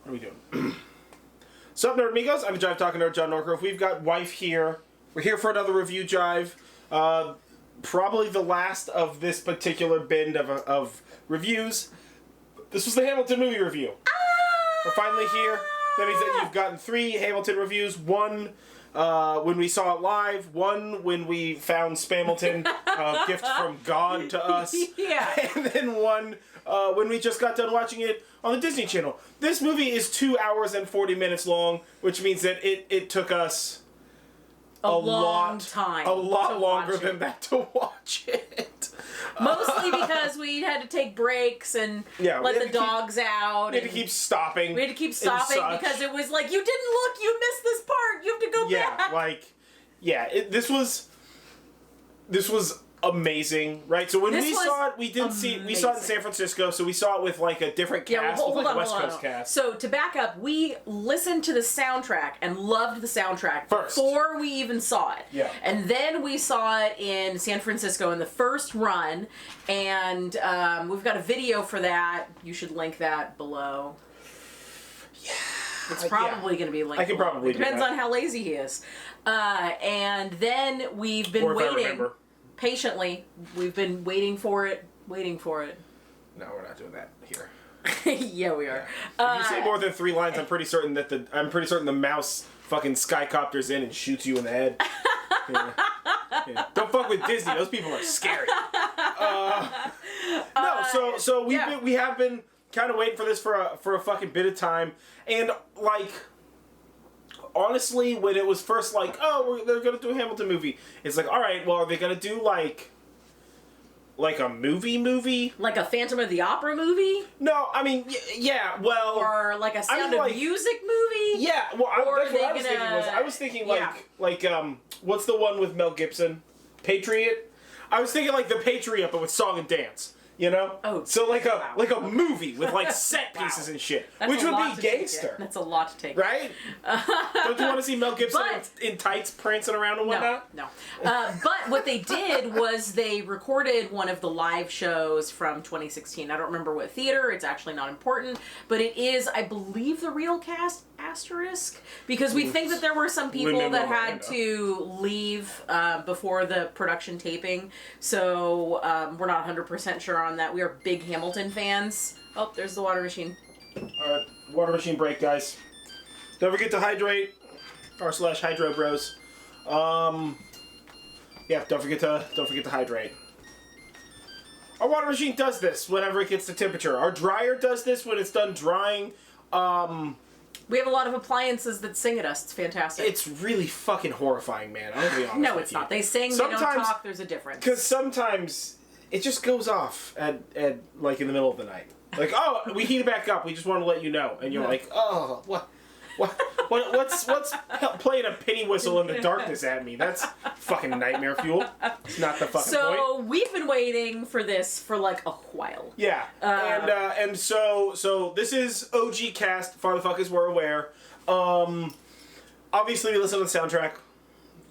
What are we doing? Sup, Nerdmigos? I'm Jive Talking Nerd, John Norcroft. We've got Wife here. We're here for another review, Jive. Probably the last of this particular bin of reviews. This was the Hamilton movie review. We're finally here. That means that you've gotten 3 Hamilton reviews. 1 when we saw it live. 1 when we found Spamilton, a gift from God to us. Yeah. And then 1 when we just got done watching it on the Disney Channel. This movie is 2 hours and 40 minutes long, which means that it took us a lot longer than that to watch it. Mostly because we had to take breaks and let the dogs out. We had to keep stopping. We had to keep stopping because it was like, you didn't look, you missed this part, you have to go back. This was amazing, right? So when we saw it, we saw it in San Francisco, so we saw it with like a different cast, with like a West Coast cast. So to back up, we listened to the soundtrack and loved the soundtrack first before we even saw it. Yeah. And then we saw it in San Francisco in the first run, and we've got a video for that. You should link that below. Yeah. It's probably going to be linked. I can probably do that. Depends on how lazy he is. And then we've been waiting. Patiently, we've been waiting for it. No, we're not doing that here. Yeah, we are. If you say more than 3 lines, I'm pretty certain that the mouse fucking skycopters in and shoots you in the head. Yeah. Don't fuck with Disney. Those people are scary. So we have been kind of waiting for this for a fucking bit of time, and like. Honestly, when it was first like, they're gonna do a Hamilton movie, it's like, all right, well, are they gonna do like a movie? Like a Phantom of the Opera movie? No, I mean, yeah, well, or like a Sound of Music movie? Yeah, well, that's what I was thinking. Like what's the one with Mel Gibson? Patriot. I was thinking like The Patriot, but with song and dance. You know? Oh, so like a movie with like set pieces and shit, which would be gangster. That's a lot to take. Right? Don't you want to see Mel Gibson in tights prancing around and whatnot? No. But what they did was they recorded one of the live shows from 2016. I don't remember what theater. It's actually not important, but it is, I believe, the real cast asterisk, because we think that there were some people that had to leave before the production taping, so we're not 100% sure on that. We are big Hamilton fans. Oh, there's the water machine. Alright, water machine break, guys. Don't forget to hydrate, /hydro bros. Yeah, don't forget to hydrate. Our water machine does this whenever it gets to temperature. Our dryer does this when it's done drying. We have a lot of appliances that sing at us. It's fantastic. It's really fucking horrifying, man. I'm gonna be honest. No, it's not. They sing, sometimes, they don't talk. There's a difference. Because sometimes it just goes off at like in the middle of the night. Like, oh, we heat it back up. We just want to let you know, and you're like, oh, what's playing a penny whistle in the darkness at me? That's fucking nightmare fuel. It's not the fucking point. So we've been waiting for this for like a while. Yeah, and so this is OG cast. Fatherfuckers were aware. Obviously, we listen to the soundtrack.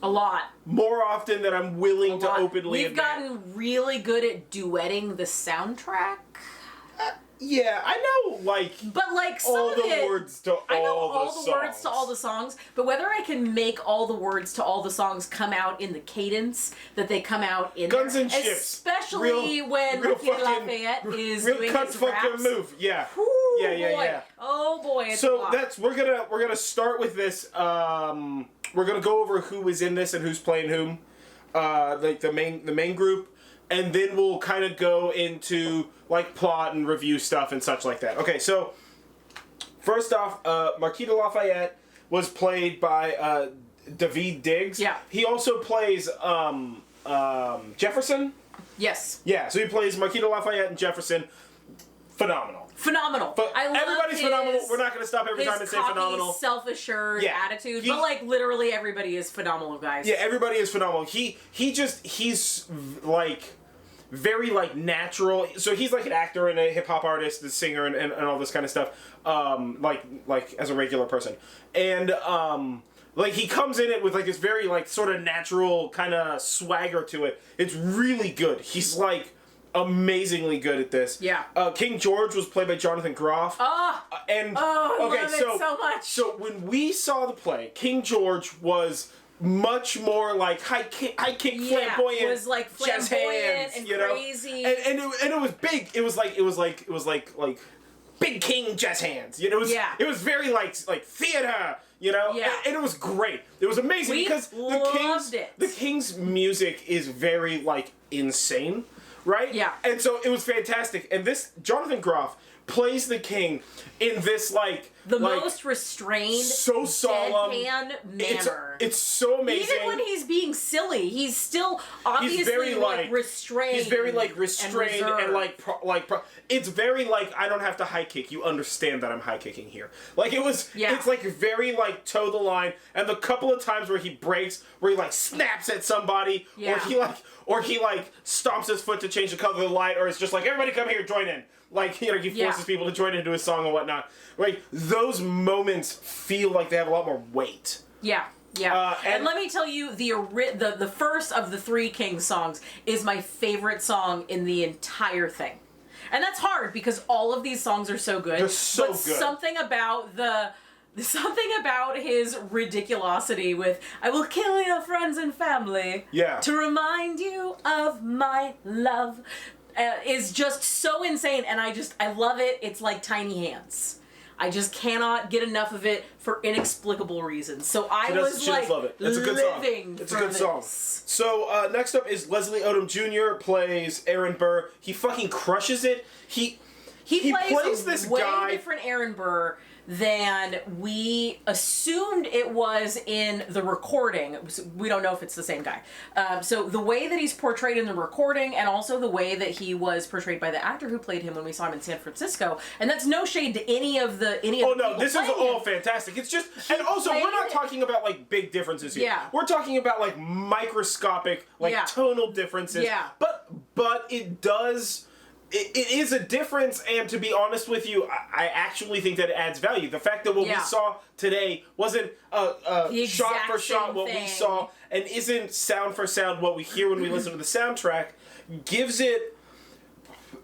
A lot. More often than I'm willing to openly admit. We've gotten really good at duetting the soundtrack. Yeah, I know, but like some all of the it, words to I know all all the words to all the songs, but whether I can make all the words to all the songs come out in the cadence that they come out in Guns there, and Ships, especially when Marquis De Lafayette is doing his raps. Move, yeah. Whew, Yeah. Oh boy, it's so we're gonna start with this. We're gonna go over who is in this and who's playing whom, like the main group. And then we'll kind of go into like plot and review stuff and such like that. Okay, so first off, Marquis De Lafayette was played by Daveed Diggs. Yeah. He also plays Jefferson. Yes. Yeah, so he plays Marquis De Lafayette and Jefferson. Phenomenal. But everybody's phenomenal. We're not going to stop every time and say phenomenal. Self-assured attitude, but like literally everybody is phenomenal, guys. Yeah, everybody is phenomenal. He's like very like natural. So he's like an actor and a hip hop artist, a singer, and all this kind of stuff. Like as a regular person, and like he comes in it with like this very like sort of natural kind of swagger to it. It's really good. He's like amazingly good at this. Yeah. King George was played by Jonathan Groff. I love it so much. So when we saw the play, King George was much more like high kick flamboyant. It was like jazz flamboyant hands, and you know? crazy. And it was big. It was like big king jazz hands. You know, it was very like theater, you know? Yeah. And it was great. It was amazing because the King's music is very like insane, right? Yeah. And so it was fantastic. And this Jonathan Groff plays the King in this the most restrained, so solemn deadpan manner. It's so amazing. Even when he's being silly, he's still obviously restrained. He's very restrained and it's very I don't have to high kick. You understand that I'm high kicking here. It's very toe the line. And the couple of times where he breaks, where he snaps at somebody, or he stomps his foot to change the color of the light, or it's just everybody come here, join in. He forces people to join into his song and whatnot. Right? Those moments feel like they have a lot more weight. Yeah. Yeah. And let me tell you, the first of the 3 King songs is my favorite song in the entire thing. And that's hard because all of these songs are so good. They're so good. Something about his ridiculosity with "I will kill your friends and family to remind you of my love" is just so insane, and I love it. It's like Tiny Hands. I just cannot get enough of it for inexplicable reasons. So I was love it. It's a good song. It's a good song. So next up is Leslie Odom Jr. plays Aaron Burr. He fucking crushes it. He plays this way guy different Aaron Burr than we assumed it was in the recording. We don't know if it's the same guy. So the way that he's portrayed in the recording, and also the way that he was portrayed by the actor who played him when we saw him in San Francisco, and that's no shade to any of the this is all fantastic. It's just, and also we're not talking about big differences here. Yeah. We're talking about microscopic tonal differences. Yeah. But it does. It is a difference, and to be honest with you, I actually think that it adds value. The fact that what we saw today wasn't shot for shot what we saw, and isn't sound for sound what we hear when we listen to the soundtrack, gives it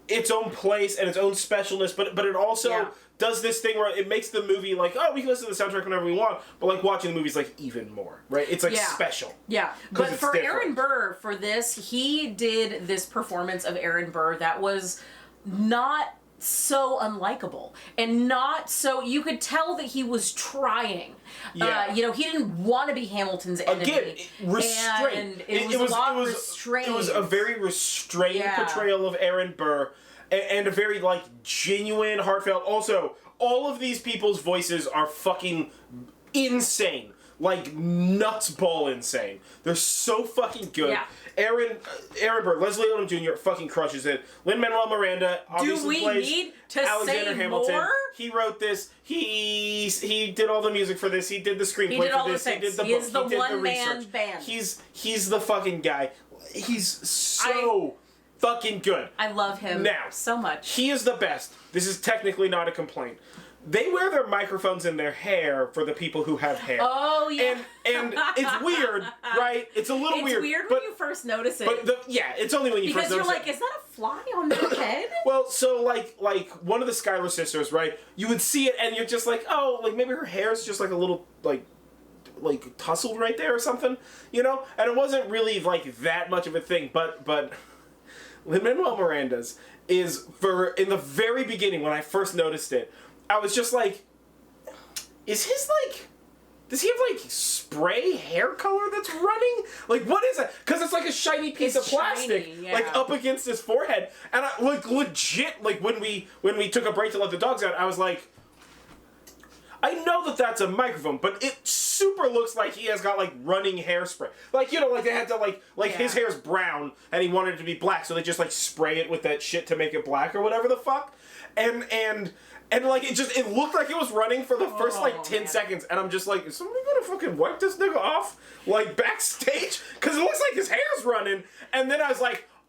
its own place and its own specialness, but it also does this thing where it makes the movie we can listen to the soundtrack whenever we want, but watching the movie is even more, right? It's special. Yeah. But for different. Aaron Burr, for this, he did this performance of Aaron Burr that was not so unlikable and not so, you could tell that he was trying. Yeah. He didn't want to be Hamilton's enemy. Again, restraint. It was restrained. It was a very restrained portrayal of Aaron Burr. And a very, genuine, heartfelt... Also, all of these people's voices are fucking insane. Nutsball insane. They're so fucking good. Yeah. Aaron Burr, Leslie Odom Jr. fucking crushes it. Lin-Manuel Miranda obviously plays need to Alexander say Hamilton. More? He wrote this. He did all the music for this. He did the screenplay for this. He did the book. He is the one-man band. He's the fucking guy. He's so... fucking good. I love him so much. He is the best. This is technically not a complaint. They wear their microphones in their hair for the people who have hair. Oh, yeah. And it's weird, right? It's a little weird. It's weird when you first notice it. But it's only when you first notice it. Because you're is that a fly on their head? Well, so like one of the Schuyler sisters, right? You would see it and you're just maybe her hair is just a little tousled right there or something, And it wasn't really that much of a thing, but Lin-Manuel Miranda's is in the very beginning when I first noticed it, I was just is his does he have spray hair color that's running? What is it? Because it's a shiny piece of plastic up against his forehead, and I legit when we took a break to let the dogs out, I was I know that's a microphone, but it super looks like he has got running hairspray. They had to his hair's brown and he wanted it to be black, so they just spray it with that shit to make it black or whatever the fuck. And it looked like it was running for the first 10 seconds, and I'm just is somebody gonna fucking wipe this nigga off backstage? Cause it looks like his hair's running, and then I was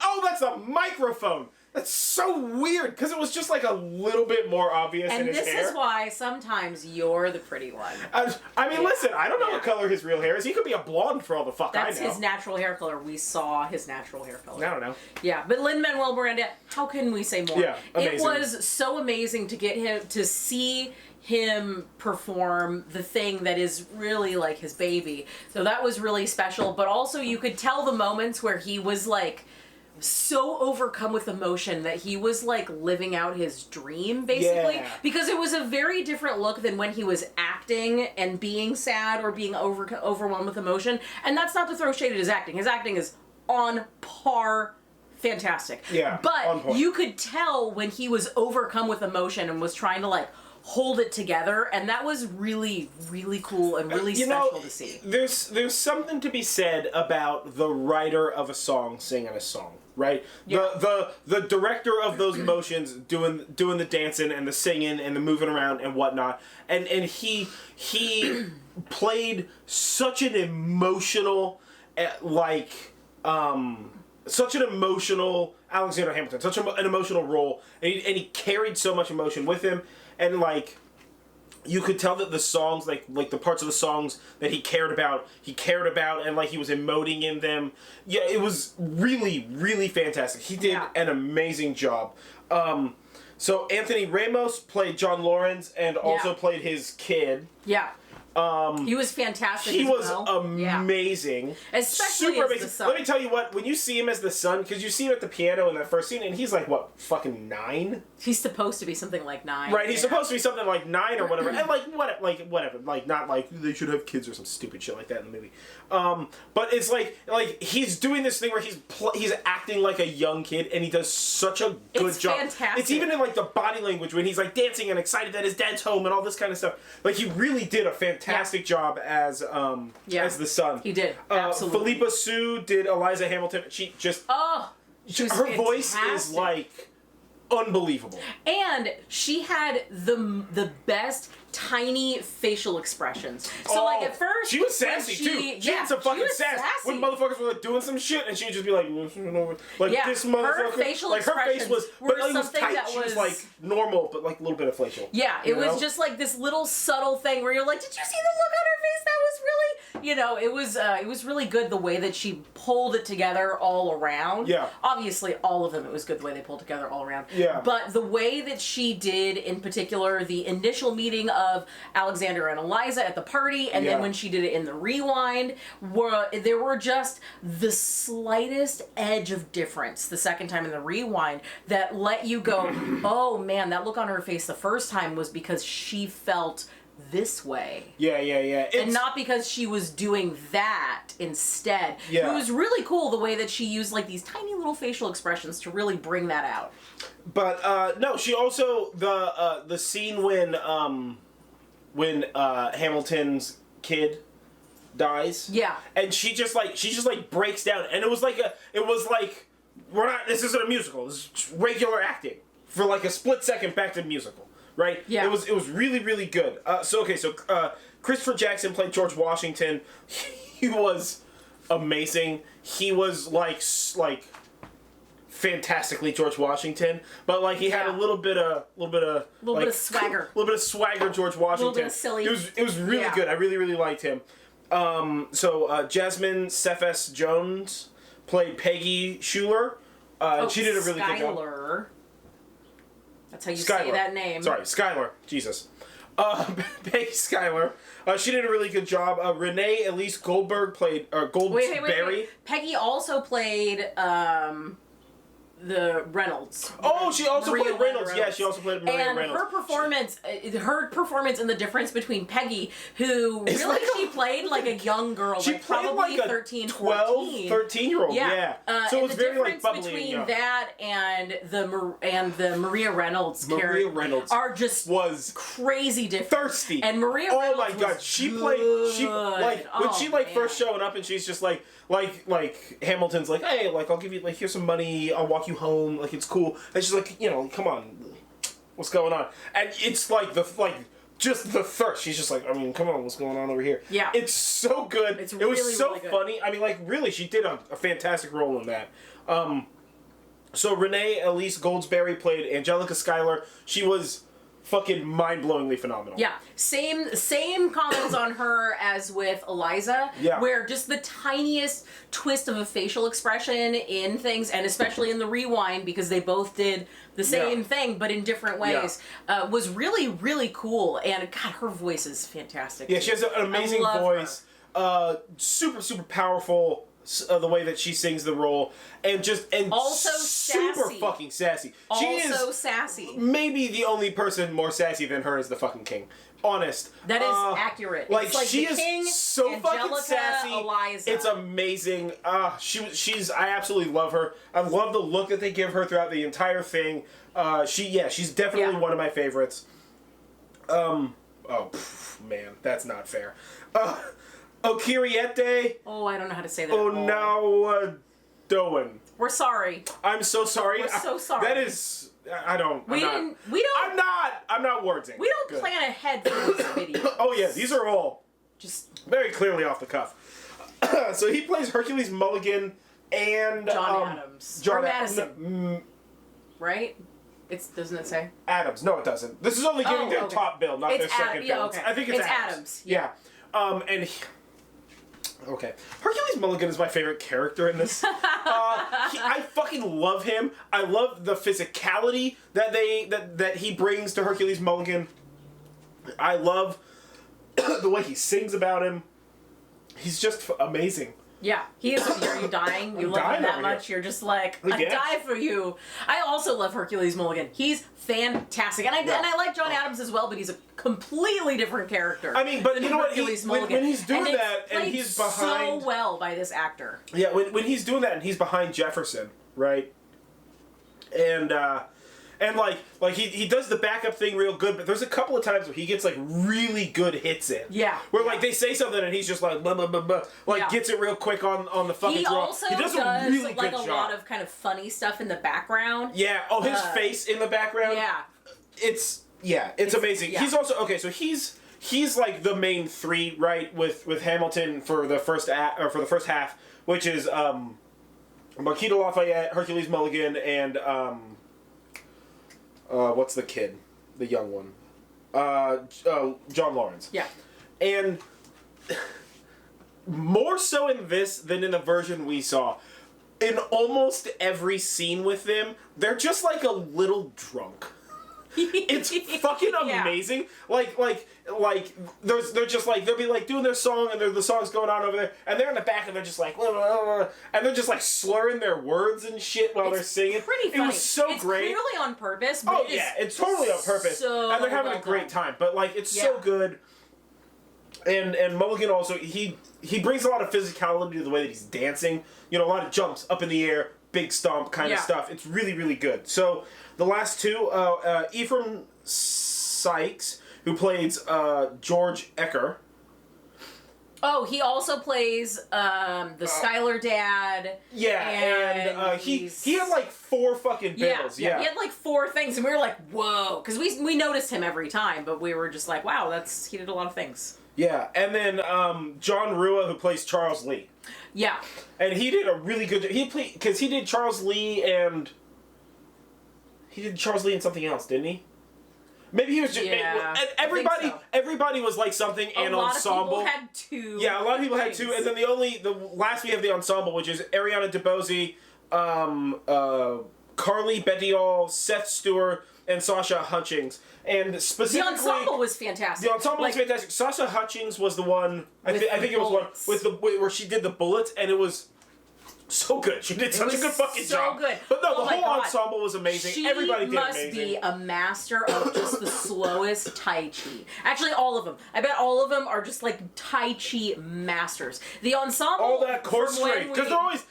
oh, that's a microphone. That's so weird, because it was just like a little bit more obvious in And his this hair. is why sometimes you're the pretty one. I mean, listen, I don't know what color his real hair is. He could be a blonde for all the fuck I know. That's his natural hair color. We saw his natural hair color. I don't know. Yeah, but Lin-Manuel Miranda, how can we say more? Yeah, amazing. It was so amazing to get him, to see him perform the thing that is really like his baby. So that was really special, but also you could tell the moments where he was like so overcome with emotion that he was like living out his dream, basically. Yeah. Because it was a very different look than when he was acting and being sad or being overwhelmed with emotion. And that's not to throw shade at his acting. His acting is on par, fantastic. Yeah, on But point. you could tell when he was overcome with emotion and was trying to like hold it together, and that was really, really cool and really special to see. There's something to be said about the writer of a song singing a song, right? Yeah. The director of those motions doing the dancing and the singing and the moving around and whatnot, and he played such an emotional such an emotional Alexander Hamilton, such an emotional role, and he carried so much emotion with him. And like, you could tell that the songs, like the parts of the songs that he cared about, and like he was emoting in them. Yeah, it was really, really fantastic. He did an amazing job. So Anthony Ramos played John Lawrence and also played his kid. Yeah. He was fantastic. He as was well. amazing. Especially super as amazing. the son. Let me tell you what, when you see him as the son, because you see him at the piano in that first scene, and he's like, what, fucking 9? He's supposed to be something like 9. Right, he's supposed to be something like 9 or whatever, and whatever, like not like they should have kids or some stupid shit like that in the movie. But it's like he's doing this thing where he's acting like a young kid, and he does such a good job. Fantastic. It's even in like the body language when he's like dancing and excited that his dad's home and all this kind of stuff. Like he really did a fantastic job as the son. He did. Absolutely. Philippa Sue did Eliza Hamilton. She just she was her voice is fantastic. like unbelievable. And she had the best tiny facial expressions. So like at first she was sassy too. She had some fucking sass when motherfuckers were like doing some shit, and she'd just be like this motherfucker. Her facial like her face was, were but it was something tight. that She was like normal, but like a little bit of facial. Yeah, it was just like this little subtle thing where you're like, did you see the look on her face? That was really, it was really good the way that she pulled it together all around. Yeah. Obviously, all of them, it was good the way they pulled together all around. Yeah. But the way that she did, in particular, the initial meeting of Alexander and Eliza at the party, and then when she did it in the rewind, there were just the slightest edge of difference the second time in the rewind that let you go, oh man, that look on her face the first time was because she felt this way. Yeah. And not because she was doing that instead. Yeah. It was really cool the way that she used like these tiny little facial expressions to really bring that out. But no, she also the scene when Hamilton's kid dies. Yeah. And she just breaks down, and it was like this isn't a musical. This is regular acting for like a split second back to musical. Right? Yeah. It was really, really good. So Christopher Jackson played George Washington. He was amazing. He was like fantastically George Washington, but like he had a little bit of swagger. A little bit of swagger George Washington. A little bit of silly. It was really good. I really, really liked him. Jasmine Cephas Jones played Peggy Schuler. She did a really good job. That's how you say that name. Sorry, Skylar. Jesus. Peggy Skylar. She did a really good job. Renee Elise Goldberg played Goldberry. Wait. Peggy also played the Reynolds. Oh, she also Maria played Reynolds. Yeah, she also played Maria Reynolds. And her performance and the difference between Peggy, who it's really she played like a young girl, she like played probably like a 13, 13-year-old. Yeah. So it was very like bubbly between and young. that and the Maria Reynolds character Reynolds are just was crazy different. Thirsty. And Maria Reynolds. Oh my god, she played when she first showing up, and she's just like Hamilton's like, hey, like I'll give you here's some money, I'll walk you home, like it's cool. And she's like, come on, what's going on? And it's just the thirst. She's just like, I mean, come on, what's going on over here? Yeah. It's so good. It was so really good. funny. I mean, like really, she did a fantastic role in that. So Renee Elise Goldsberry played Angelica Schuyler. She was fucking mind-blowingly phenomenal. Yeah, same comments on her as with Eliza, where just the tiniest twist of a facial expression in things, and especially in the rewind, because they both did the same thing but in different ways, was really, really cool. And God, her voice is fantastic. Yeah, she has an amazing voice. Super, super powerful. The way that she sings the role, and also super sassy. fucking sassy. Also she is sassy. Maybe the only person more sassy than her is the fucking king. Honest. That is accurate. Like, it's like she the king, is so Angelica, fucking sassy. Eliza. It's amazing. She's I absolutely love her. I love the look that they give her throughout the entire thing. She's definitely one of my favorites. Man, that's not fair. Okiriete. Oh, I don't know how to say that. Doan. We're sorry. I'm so sorry. We're so sorry. That is. I don't. I'm not wording. We don't plan ahead for this video. Oh yeah, these are all just very clearly off the cuff. So he plays Hercules Mulligan and John Adams. John or Madison. Right? Doesn't it say? Adams. No, it doesn't. This is only giving their top bill, not their second bill. Okay. I think it's Adams. Yeah. Okay. Hercules Mulligan is my favorite character in this. I fucking love him. I love the physicality that he brings to Hercules Mulligan. I love the way he sings about him. He's just amazing. Yeah, he is. Are you dying? You love him that much? You're just like, I die for you. I also love Hercules Mulligan. He's fantastic, and I like John Adams as well, but he's a completely different character. I mean, but you know what? When he's doing that, and he's behind so well by this actor. Yeah, when he's doing that, and he's behind Jefferson, right? And like he does the backup thing real good, but there's a couple of times where he gets like really good hits in. Yeah. Where like they say something and he's just like blah blah blah blah, like gets it real quick on the fucking draw. He does a really like good a job. lot of kind of funny stuff in the background. Yeah. Oh, his face in the background. Yeah. It's amazing. Yeah. He's also so he's like the main three, right, with Hamilton for the first for the first half, which is Marquis De Lafayette, Hercules Mulligan, and what's the kid? The young one. John Lawrence. Yeah. And more so in this than in the version we saw, in almost every scene with them, they're just like a little drunk. It's fucking amazing. They're just like, they'll be like doing their song and the song's going on over there, and they're in the back and they're just like, and they're just like slurring their words and shit while they're singing. Pretty funny. It was so great. It's clearly on purpose. But it's totally on purpose, and they're having a great time. But like, it's so good. And Mulligan also he brings a lot of physicality to the way that he's dancing. You know, a lot of jumps up in the air, big stomp kind of stuff. It's really, really good. So the last two, Ephraim Sykes, who plays George Ecker. Oh, he also plays the Schuyler dad. Yeah, and he had like 4 fucking bills. Yeah, he had like 4 things, and we were like, whoa, because we noticed him every time, but we were just like, wow, he did a lot of things. Yeah, and then John Rua, who plays Charles Lee. Yeah. And he did a really good job. Because he did Charles Lee and something else, didn't he? Maybe he was just... Yeah, everybody was like something and ensemble. A lot of people had 2. Yeah, a lot of people had 2. And then the last we have the ensemble, which is Ariana DeBose, Carly Bedial, Seth Stewart, and Sasha Hutchings. And specifically... The ensemble was fantastic. The ensemble was fantastic. Sasha Hutchings was the one... I think it was one where she did the bullets, and it was so good. She did such a good fucking job. So good. But no, the whole ensemble was amazing. Everybody did amazing. She must be a master of just the slowest Tai Chi. Actually, all of them. I bet all of them are just like Tai Chi masters. The ensemble... All that core strength. Because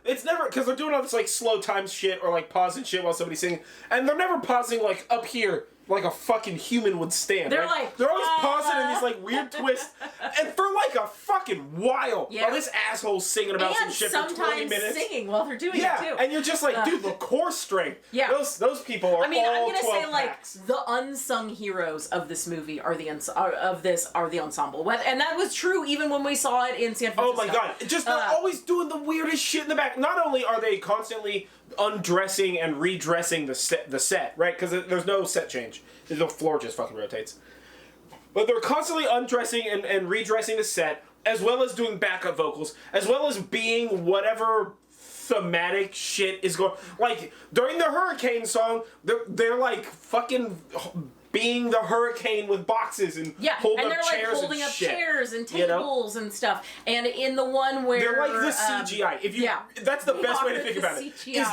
it's never, because they're doing all this like slow time shit or like pausing shit while somebody's singing. And they're never pausing like up here like a fucking human would stand. They're they're always pausing in these like weird twists, And for like a fucking while, Yeah. while this asshole's singing about some shit for 20 minutes. Sometimes singing while they're doing it too. And you're just like, dude, the core strength. Yeah. Those people are all 12 I'm gonna say packs. like the unsung heroes of this movie are the ensemble, and that was true even when we saw it in San Francisco. Oh my god! Just they're always doing the weirdest shit in the back. Not only are they constantly undressing and redressing the set, right? Because there's no set change. The floor just fucking rotates. But they're constantly undressing and redressing the set, as well as doing backup vocals, as well as being whatever thematic shit is going. Like during the hurricane song, they're like fucking being the hurricane with boxes and holding up chairs like holding and up shit, chairs and tables and stuff. And in the one where they're like the CGI. If you, that's the best way to think about it. Is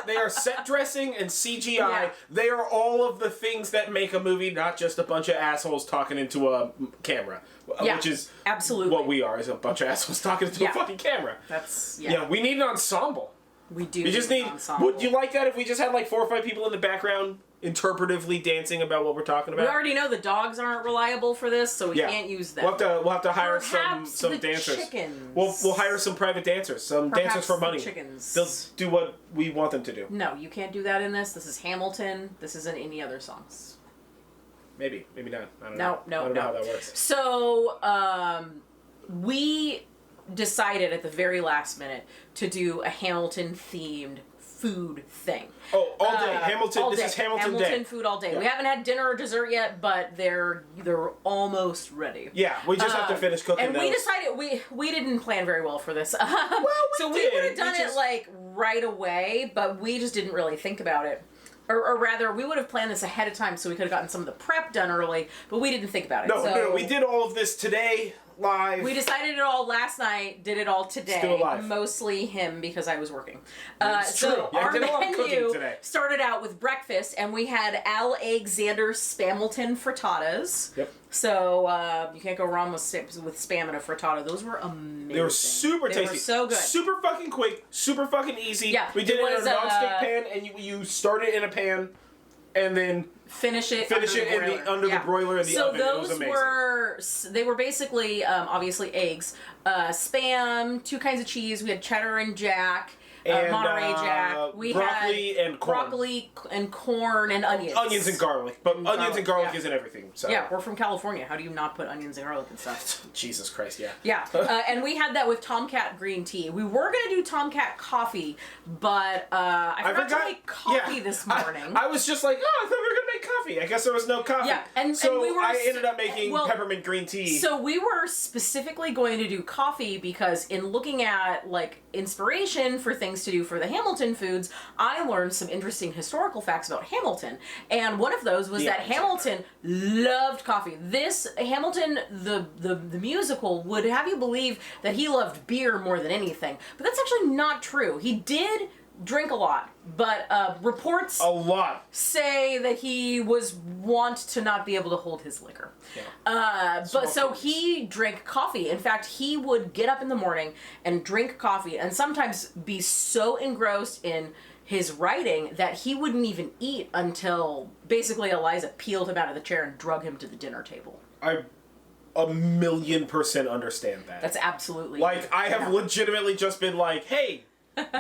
they are set dressing and CGI. Yeah. They are all of the things that make a movie, not just a bunch of assholes talking into a camera. Which is absolutely what we are, is a bunch of assholes talking into a fucking camera. That's we need an ensemble. We do. We just need. An ensemble. Would you like that if we just had like 4 or 5 people in the background interpretively dancing about what we're talking about? We already know the dogs aren't reliable for this, so we can't use them. We'll have to hire Perhaps some the dancers. Chickens. We'll hire some private dancers, some dancers for money. Chickens. They'll do what we want them to do. No, you can't do that in this. This is Hamilton. This isn't any other songs. Maybe not. I don't know. know. I don't know how that works. So, we decided at the very last minute to do a Hamilton-themed food thing. Oh, all day. Hamilton. All this day. is Hamilton Day. Hamilton food all day. Yeah. We haven't had dinner or dessert yet, but they're almost ready. Yeah, we just have to finish cooking and those. we decided we didn't plan very well for this. So we did. would have done it like right away, but we just didn't really think about it. Or rather, we would have planned this ahead of time so we could have gotten some of the prep done early, but we didn't think about it. No, we did all of this today, live. We decided it all last night, did it all today. Still alive. Mostly him because I was working. It's true. So Yeah, I our did a lot of cooking menu today. started out with breakfast, and we had Alexander Spamilton frittatas. Yep. So you can't go wrong with Spam and a frittata. Those were amazing. They were super tasty. They were so good. Super fucking quick. Super fucking easy. Yeah, we did it in was, a nonstick pan, and you start it in a pan, and then finish it under the broiler in the oven. So It was amazing. they were basically obviously eggs, Spam, 2 kinds of cheese. We had cheddar and Jack. And, Monterey Jack. We broccoli had and corn. broccoli and corn and onions. Onions and garlic, but onions and garlic yeah. isn't everything. So Yeah, we're from California. How do you not put onions and garlic and stuff? Jesus Christ, yeah. Yeah, and we had that with Tomcat green tea. We were gonna do Tomcat coffee, but I forgot to make coffee this morning. I was just like, oh, I thought we were gonna make coffee. I guess there was no coffee. Yeah, and so I ended up making peppermint green tea. So we were specifically going to do coffee because in looking at like inspiration for things to do for the Hamilton foods, I learned some interesting historical facts about Hamilton. And one of those was that Hamilton loved coffee. This Hamilton, the musical, would have you believe that he loved beer more than anything. But that's actually not true. He did drink a lot, but reports say that he was wont to not be able to hold his liquor. Yeah. But so he drank coffee. In fact, he would get up in the morning and drink coffee, and sometimes be so engrossed in his writing that he wouldn't even eat until basically Eliza peeled him out of the chair and drug him to the dinner table. I 1,000,000% understand that. That's absolutely like I have legitimately just been like, hey,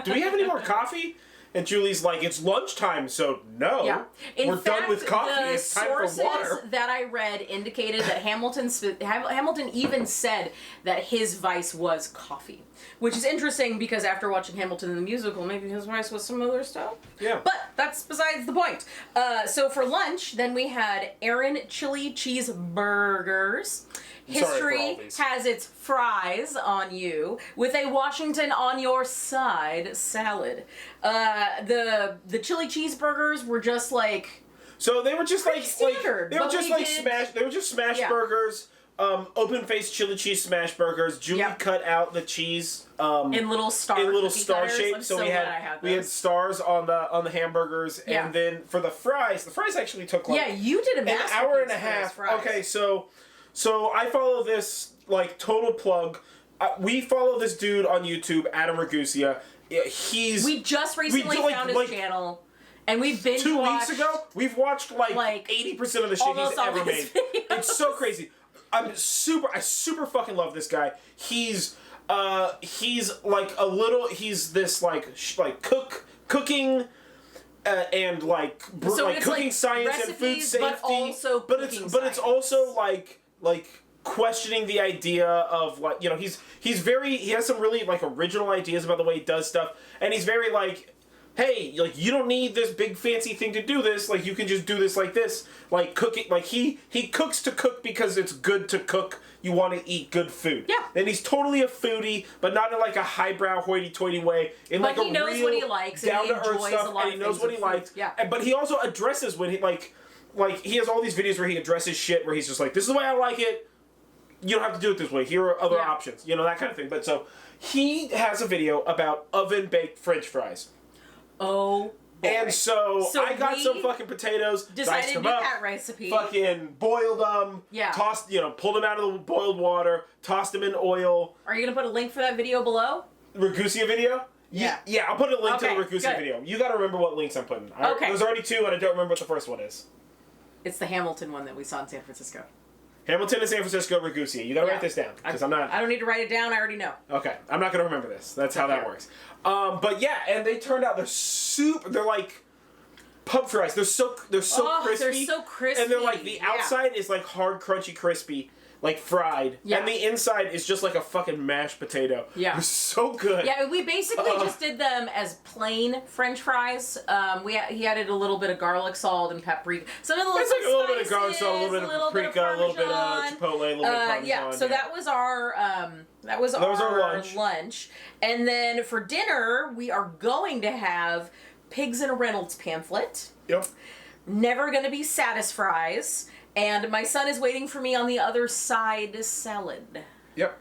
do we have any more coffee? And Julie's like, it's lunchtime, so no. Yeah. We're done with coffee. It's time for water. The sources that I read indicated that Hamilton even said that his vice was coffee. Which is interesting because after watching Hamilton the musical, maybe his vice was some other stuff. Yeah. But that's besides the point. So for lunch, then we had Aaron chili cheeseburgers. History has its fries on you with a Washington on your side salad. The chili cheeseburgers were just like so they were just like standard. They were just smash burgers. Open-faced chili cheese smash burgers. Julie cut out the cheese in little star shape. So we had stars on the hamburgers, and then for the fries actually took like you did an hour and a half. Okay, so I follow this like total plug. We follow this dude on YouTube, Adam Ragusia. We just recently found his channel. And we've binge 2 weeks ago, we've watched like 80% of the shit he's ever made. It's so crazy. I super fucking love this guy. He's like a little, he's this cooking and cooking science and food safety, but it's also like questioning the idea of like, you know, he has some really like original ideas about the way he does stuff, and he's very like, hey, like, you don't need this big fancy thing to do this. Like, you can just do this like this. Like, cooking. Like, he cooks to cook because it's good to cook. You want to eat good food. Yeah. And he's totally a foodie, but not in like a highbrow, hoity-toity way. In like he knows what he likes, down-to-earth stuff, and he knows what he likes. Yeah. But he also addresses when he like he has all these videos where he addresses shit where he's just like, this is the way I like it. You don't have to do it this way. Here are other options. You know, that kind of thing. But so he has a video about oven-baked French fries. Oh, boy. And so I got some fucking potatoes, decided to do that recipe. Fucking boiled them, tossed, pulled them out of the boiled water, tossed them in oil. Are you gonna put a link for that video below? Ragusa video? Yeah, I'll put a link to the Ragusa video. You gotta remember what links I'm putting. There's already 2, and I don't remember what the first one is. It's the Hamilton one that we saw in San Francisco. Hamilton and San Francisco, Ragusa. You gotta write this down, because I'm not... I don't need to write it down, I already know. Okay, I'm not gonna remember this. That's how that works. But yeah, and they turned out they're like pub fries. They're so crispy. They're so crispy. And they're like, the outside is like hard, crunchy, crispy, like fried. Yeah. And the inside is just like a fucking mashed potato. Yeah. They're so good. Yeah, we basically just did them as plain French fries. He added a little bit of garlic salt and paprika. Some of the little a little bit of garlic salt, a little bit of paprika, a little bit of chipotle, a little bit of parmesan. Yeah, so that was our lunch. And then for dinner, we are going to have pigs in a Reynolds pamphlet. Yep. Never gonna be satisfries. And my son is waiting for me on the other side salad. Yep.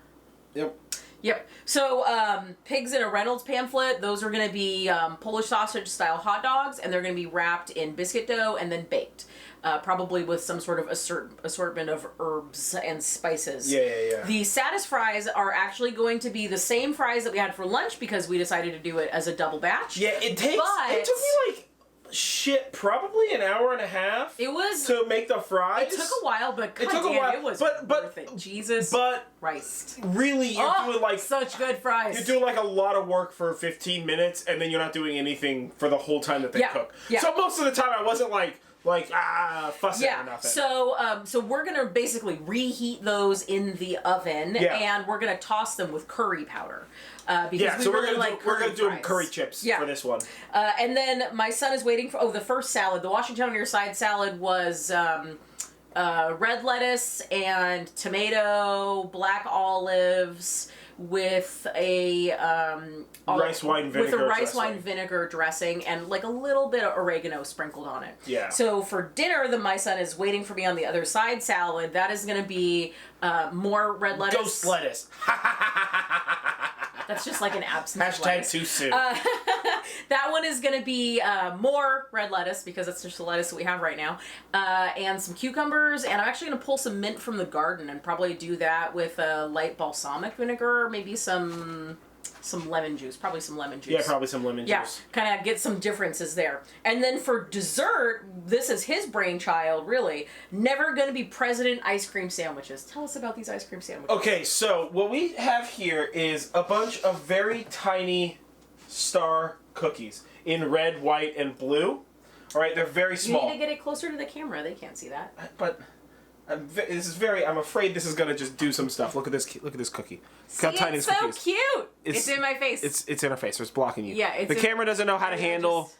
So, pigs in a Reynolds pamphlet, those are going to be Polish sausage style hot dogs, and they're going to be wrapped in biscuit dough and then baked. Probably with some sort of assortment of herbs and spices. Yeah. The Satis fries are actually going to be the same fries that we had for lunch because we decided to do it as a double batch. Yeah, it took me like... probably an hour and a half. It was to make the fries. It took a while, but it was worth it. Jesus Christ. Really, you're doing like such good fries. You're doing like a lot of work for 15 minutes, and then you're not doing anything for the whole time that they cook. Yeah. So most of the time, I wasn't fussing or nothing. So we're gonna basically reheat those in the oven, and we're gonna toss them with curry powder. Because we're gonna do curry chips for this one. And then my son is waiting for the first salad. The Washington on your side salad was red lettuce and tomato, black olives with a rice wine vinegar dressing and like a little bit of oregano sprinkled on it. Yeah. So for dinner, my son is waiting for me on the other side salad. That is going to be more red lettuce. Ghost lettuce. That's just like an absence. Hashtag too soon. That one is going to be more red lettuce because that's just the lettuce that we have right now, and some cucumbers. And I'm actually going to pull some mint from the garden and probably do that with a light balsamic vinegar, maybe some lemon juice. Probably some lemon juice. Yeah, probably some lemon juice. Yeah, kind of get some differences there. And then for dessert, this is his brainchild, really. Never going to be President ice cream sandwiches. Tell us about these ice cream sandwiches. Okay, so what we have here is a bunch of very tiny star cookies in red, white, and blue. All right, they're very small. You need to get it closer to the camera. They can't see that. But I'm afraid this is gonna just do some stuff. Look at this cookie. See, it's so cute. It's in my face. It's in our face. So it's blocking you. Yeah. The camera doesn't know how to handle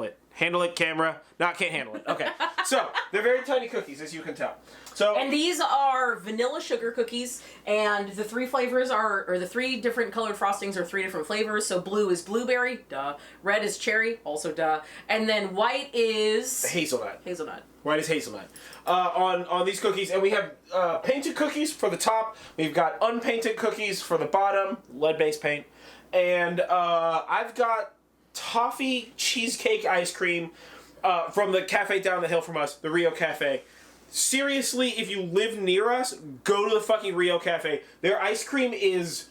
it. Handle it, camera. No, it can't handle it. Okay. So they're very tiny cookies, as you can tell. And these are vanilla sugar cookies, and the three different colored frostings are 3 different flavors. So blue is blueberry, duh. Red is cherry, also duh. And then white is hazelnut. White is hazelnut. On these cookies, and we have painted cookies for the top. We've got unpainted cookies for the bottom, lead-based paint, and I've got toffee cheesecake ice cream from the cafe down the hill from us, the Rio Cafe. Seriously, if you live near us, go to the fucking Rio Cafe. Their ice cream is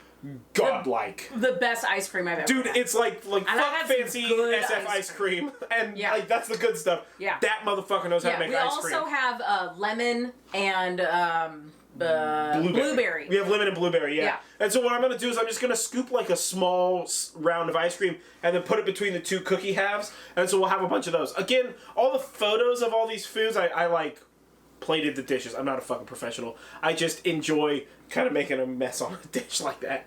godlike. The best ice cream I've ever had. It's like fuck fancy SF ice cream. And like that's the good stuff. Yeah. That motherfucker knows how to make ice cream. We also have lemon and blueberry. We have lemon and blueberry, yeah. Yeah. And so what I'm going to do is I'm just going to scoop like a small round of ice cream and then put it between the two cookie halves. And so we'll have a bunch of those. Again, all the photos of all these foods, I like plated the dishes. I'm not a fucking professional. I just enjoy kind of making a mess on a dish like that.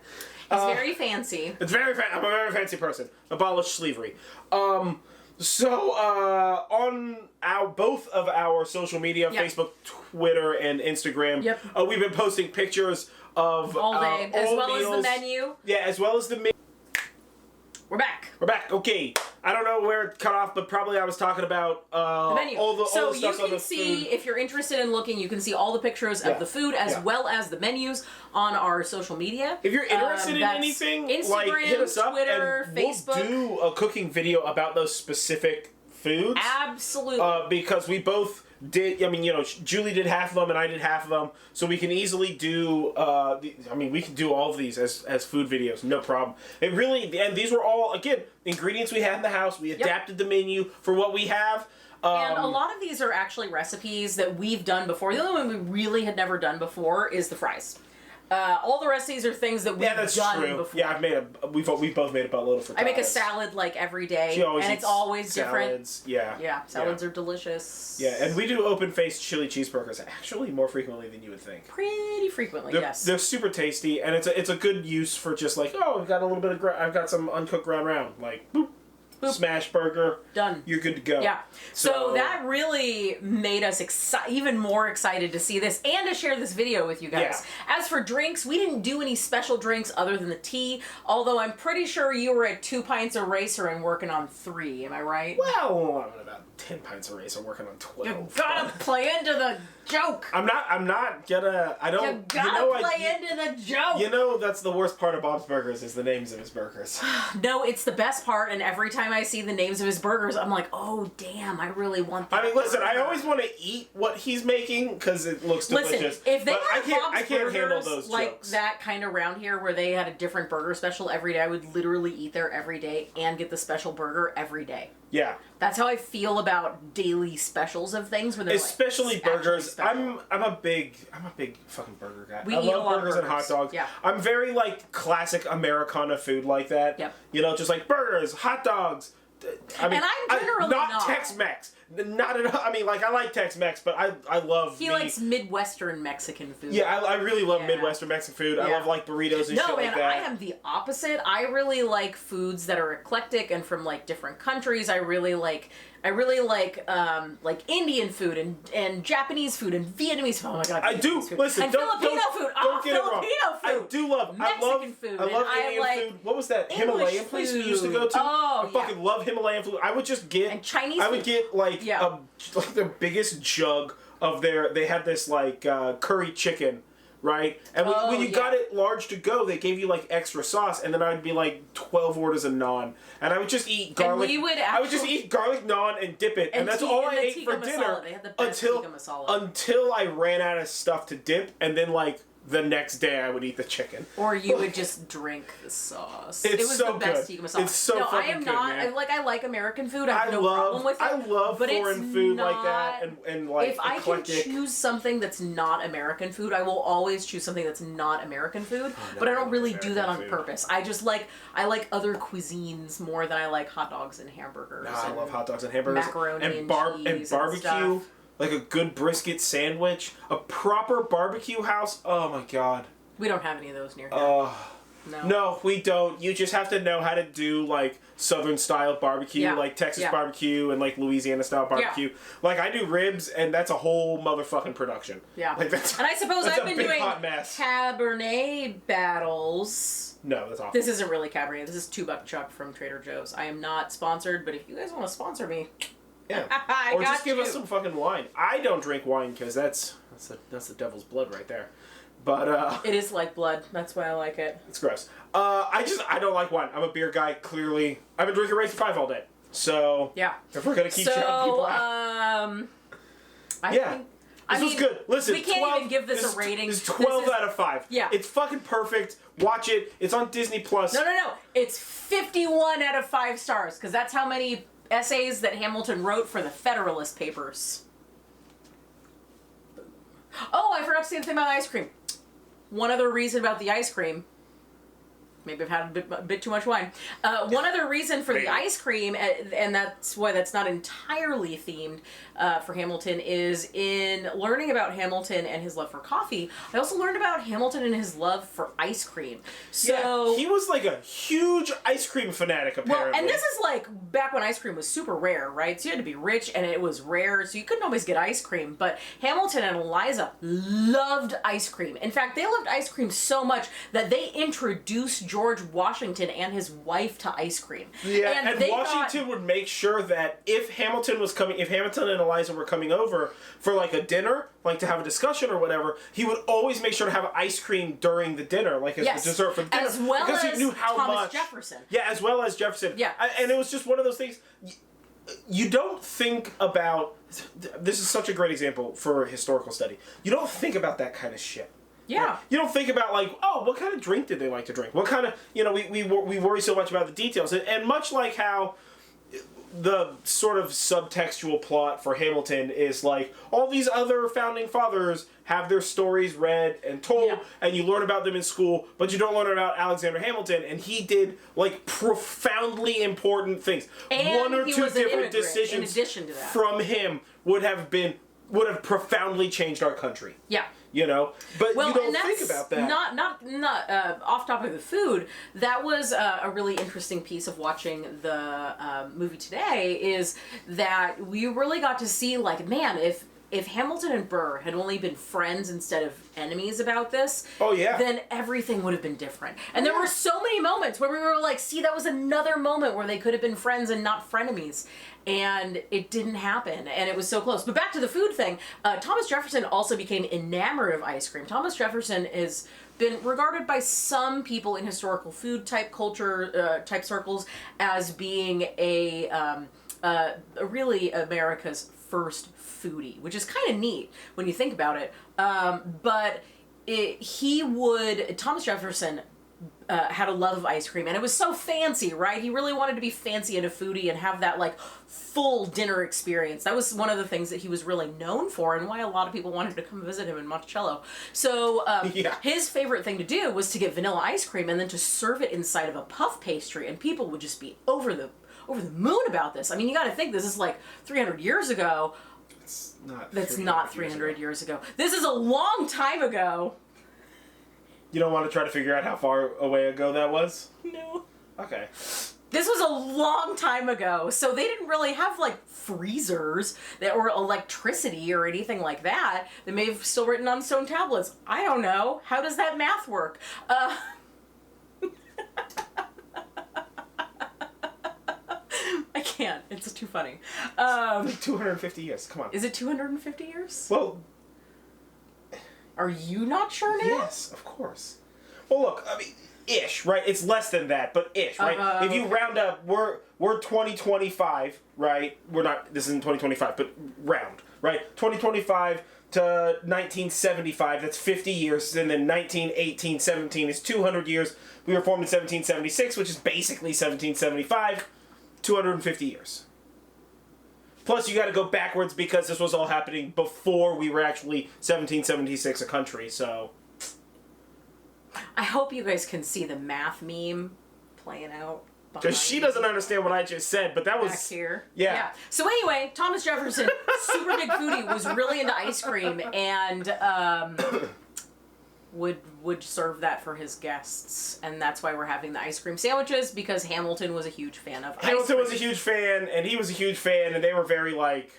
It's very fancy. It's very I'm a very fancy person. Abolish slavery. So on both of our social media, yep. Facebook, Twitter, and Instagram, yep. We've been posting pictures of all day, as well meals. as the menu. Yeah, as well as the menu. We're back. We're back. Okay. I don't know where it cut off, but probably I was talking about the menu. all the so stuff you can see, if you're interested in looking, you can see all the pictures of the food as well as the menus on our social media. If you're interested in anything, Instagram, hit us up Twitter, and Facebook. We'll do a cooking video about those specific foods. Absolutely. Because we both did, Julie did half of them and I did half of them, so we can easily do, we can do all of these as food videos, no problem. It really, and these were all, again, ingredients we had in the house, we adapted the menu for what we have. And a lot of these are actually recipes that we've done before. The only one we really had never done before is the fries. All the rest of these are things that we've done before. Yeah, we've both made a buttload of frittatas. I make a salad like every day, and it's always salads. Different. Yeah, salads are delicious. Yeah, and we do open-faced chili cheeseburgers actually more frequently than you would think. Pretty frequently, yes. They're super tasty, and it's a good use for just like, I've got a little bit of I've got some uncooked ground round, like boop. Boop. Smash burger. Done. You're good to go. Yeah. So that really made us even more excited to see this and to share this video with you guys. Yeah. As for drinks, we didn't do any special drinks other than the tea, although I'm pretty sure you were at 2 pints of Racer and working on 3. Am I right? Well, I'm at about 10 pints of Racer working on 12. You gotta play into the joke. I'm not gonna, I don't. You gotta play into the joke. You know that's the worst part of Bob's Burgers is the names of his burgers. No, it's the best part, and every time I see the names of his burgers, I'm like, oh damn, I really want that. I mean, listen, I always want to eat what he's making because it looks delicious. Listen, if they had I can't handle those like jokes. that kind of around here where they had a different burger special every day, I would literally eat there every day and get the special burger every day. Yeah. That's how I feel about daily specials of things when they're especially like, burgers. I'm a big fucking burger guy. I love burgers and hot dogs. Yeah. I'm very like classic Americana food like that. Yep. Just like burgers, hot dogs. I mean, and I'm generally not Tex-Mex. Not at all. I mean, like I like Tex-Mex, but I love. He likes Midwestern Mexican food. Yeah, I really love Midwestern Mexican food. I love like burritos and shit like that. No, man, I am the opposite. I really like foods that are eclectic and from like different countries. I really like Indian food and Japanese food and Vietnamese food. Oh my god, I do. Food. Listen, and Filipino food. Don't get it wrong. Food. I do love Mexican food. I love Indian food. What was that Himalayan place we used to go to? Oh, I fucking love Himalayan food. I would just get and Chinese. I would get like the biggest jug of they had this like curry chicken. Right? And when you got it large to go, they gave you like extra sauce, and then I'd be like 12 orders of naan. And I would just eat garlic. I would just eat garlic naan and dip it. And that's all I ate for dinner until I ran out of stuff to dip, and then like the next day I would eat the chicken. Or you would just drink the sauce. It was so the best good. tikka masala. It's so fucking I am good, not. man. I like American food. I have no problem with it. I love foreign food like that and like if I can choose something that's not American food, I will always choose something that's not American food. But I don't really do that on purpose. I just like other cuisines more than I like hot dogs and hamburgers. No, I love hot dogs and hamburgers. Macaroni and cheese and barbecue. And stuff. Like a good brisket sandwich, a proper barbecue house. Oh my god. We don't have any of those near here. No, we don't. You just have to know how to do like Southern style barbecue, like Texas barbecue and like Louisiana style barbecue. Like I do ribs, and that's a whole motherfucking production. Yeah. Like, and I suppose I've been doing Cabernet battles. No, that's awful. This isn't really Cabernet. This is 2 Buck Chuck from Trader Joe's. I am not sponsored, but if you guys want to sponsor me, yeah, or just give us some fucking wine. I don't drink wine because that's the devil's blood right there. But it is like blood. That's why I like it. It's gross. I don't like wine. I'm a beer guy. Clearly, I've been drinking Racer 5 all day. So yeah, if we're gonna keep shouting people out, this was good. Listen, we can't even give this a rating. It's 12 out of 5. Yeah, it's fucking perfect. Watch it. It's on Disney Plus. No. It's 51 out of 5 stars because that's how many essays that Hamilton wrote for the Federalist Papers. Oh, I forgot to to say the thing about ice cream. One other reason about the ice cream. Maybe I've had a bit too much wine. One other reason for the ice cream, and that's why that's not entirely themed for Hamilton, is in learning about Hamilton and his love for coffee, I also learned about Hamilton and his love for ice cream. So he was like a huge ice cream fanatic, apparently. Well, and this is like back when ice cream was super rare, right? So you had to be rich, and it was rare, so you couldn't always get ice cream. But Hamilton and Eliza loved ice cream. In fact, they loved ice cream so much that they introduced George Washington and his wife to ice cream. Yeah, and Washington would make sure that if Hamilton and Eliza were coming over for like a dinner, like to have a discussion or whatever, he would always make sure to have ice cream during the dinner, like as the dessert for the dinner. As well because as he knew how Thomas much, Jefferson. Yeah, as well as Jefferson. Yeah. And it was just one of those things. You don't think about... This is such a great example for a historical study. You don't think about that kind of shit. Yeah. Right? You don't think about, like, oh, what kind of drink did they like to drink? What kind of... we worry so much about the details. And much like how the sort of subtextual plot for Hamilton is, like, all these other founding fathers have their stories read and told, and you learn about them in school, but you don't learn about Alexander Hamilton, and he did, like, profoundly important things. And one or two different decisions from him would have profoundly changed our country. Yeah. But you don't think about that. Not off topic of the food. That was a really interesting piece of watching the movie today. Is that we really got to see, like, man, if Hamilton and Burr had only been friends instead of enemies about this, then everything would have been different. And there were so many moments where we were like, see, that was another moment where they could have been friends and not frenemies. And it didn't happen, and it was so close. But back to the food thing, Thomas Jefferson also became enamored of ice cream. Thomas Jefferson has been regarded by some people in historical food type culture, type circles, as being a really America's first foodie, which is kind of neat when you think about it. But Thomas Jefferson had a love of ice cream, and it was so fancy, right? He really wanted to be fancy and a foodie and have that, like, full dinner experience. That was one of the things that he was really known for, and why a lot of people wanted to come visit him in Monticello. So his favorite thing to do was to get vanilla ice cream and then to serve it inside of a puff pastry, and people would just be over the moon about this. I mean, you got to think this is like 300 years ago. That's not 300 years ago. This is a long time ago. You don't want to try to figure out how far away ago that was? No. Okay. This was a long time ago, so they didn't really have, like, freezers or electricity or anything like that. They may have still written on stone tablets. I don't know. How does that math work? I can't. It's too funny. Like 250 years. Come on. Is it 250 years? Well... Are you not sure now? Yes, of course. Well, look, I mean, ish, right? It's less than that, but ish, right? If you round up, we're 2025, right? We're not, this isn't 2025, but round, right? 2025 to 1975, that's 50 years, and then 1918, 17 is 200 years. We were formed in 1776, which is basically 1775, 250 years. Plus, you got to go backwards because this was all happening before we were actually 1776 a country, so... I hope you guys can see the math meme playing out. Because she doesn't understand what I just said, but that was... Back here. Yeah. So anyway, Thomas Jefferson, super big foodie, was really into ice cream, and would serve that for his guests, and that's why we're having the ice cream sandwiches, because Hamilton was a huge fan of ice cream. Hamilton was a huge fan, and he was a huge fan, and they were very, like...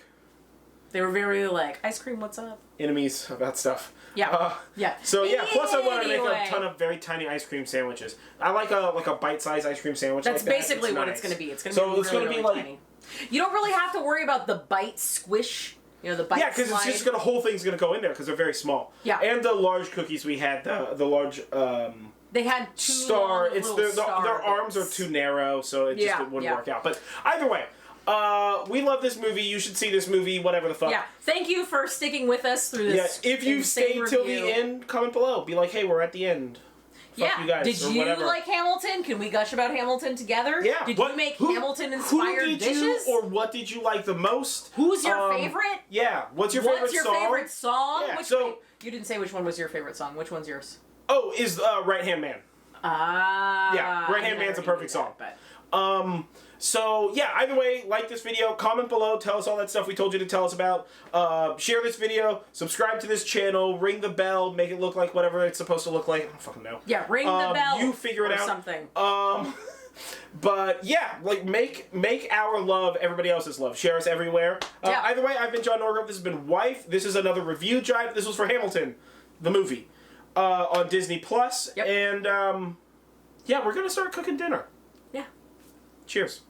ice cream, what's up? Enemies about stuff. Yeah. Yeah. So, yeah, plus I wanted to make a ton of very tiny ice cream sandwiches. I like a bite-sized ice cream sandwich. That's like basically what it's going to be. It's going to be really tiny. You don't really have to worry about the bite squish. The bite Yeah, because it's just the whole thing's going to go in there because they're very small. Yeah. And the large cookies we had, the large... they had two star. star their arms are too narrow, so it just wouldn't work out. But either way, we love this movie. You should see this movie, whatever the fuck. Yeah. Thank you for sticking with us through this. Yeah. If you stayed till the end, comment below. Be like, hey, we're at the end. Fuck you guys, Did you like Hamilton? Can we gush about Hamilton together? Yeah. Did you make Hamilton-inspired dishes? Or what did you like the most? Who's your favorite? Yeah. What's your favorite song? What's your favorite song? Yeah. You didn't say which one was your favorite song. Which one's yours? Oh, is Right Hand Man. Ah. Yeah, Right Hand Man's a perfect song. But... So, yeah, either way, like this video, comment below, tell us all that stuff we told you to tell us about. Share this video, subscribe to this channel, ring the bell, make it look like whatever it's supposed to look like. I don't fucking know. Yeah, ring the bell. You figure it out. Something. But, yeah, like, make our love everybody else's love. Share us everywhere. Yeah. Either way, I've been John Norgrove. This has been Wife. This is another review drive. This was for Hamilton, the movie, on Disney+. Yep. And, yeah, we're going to start cooking dinner. Yeah. Cheers.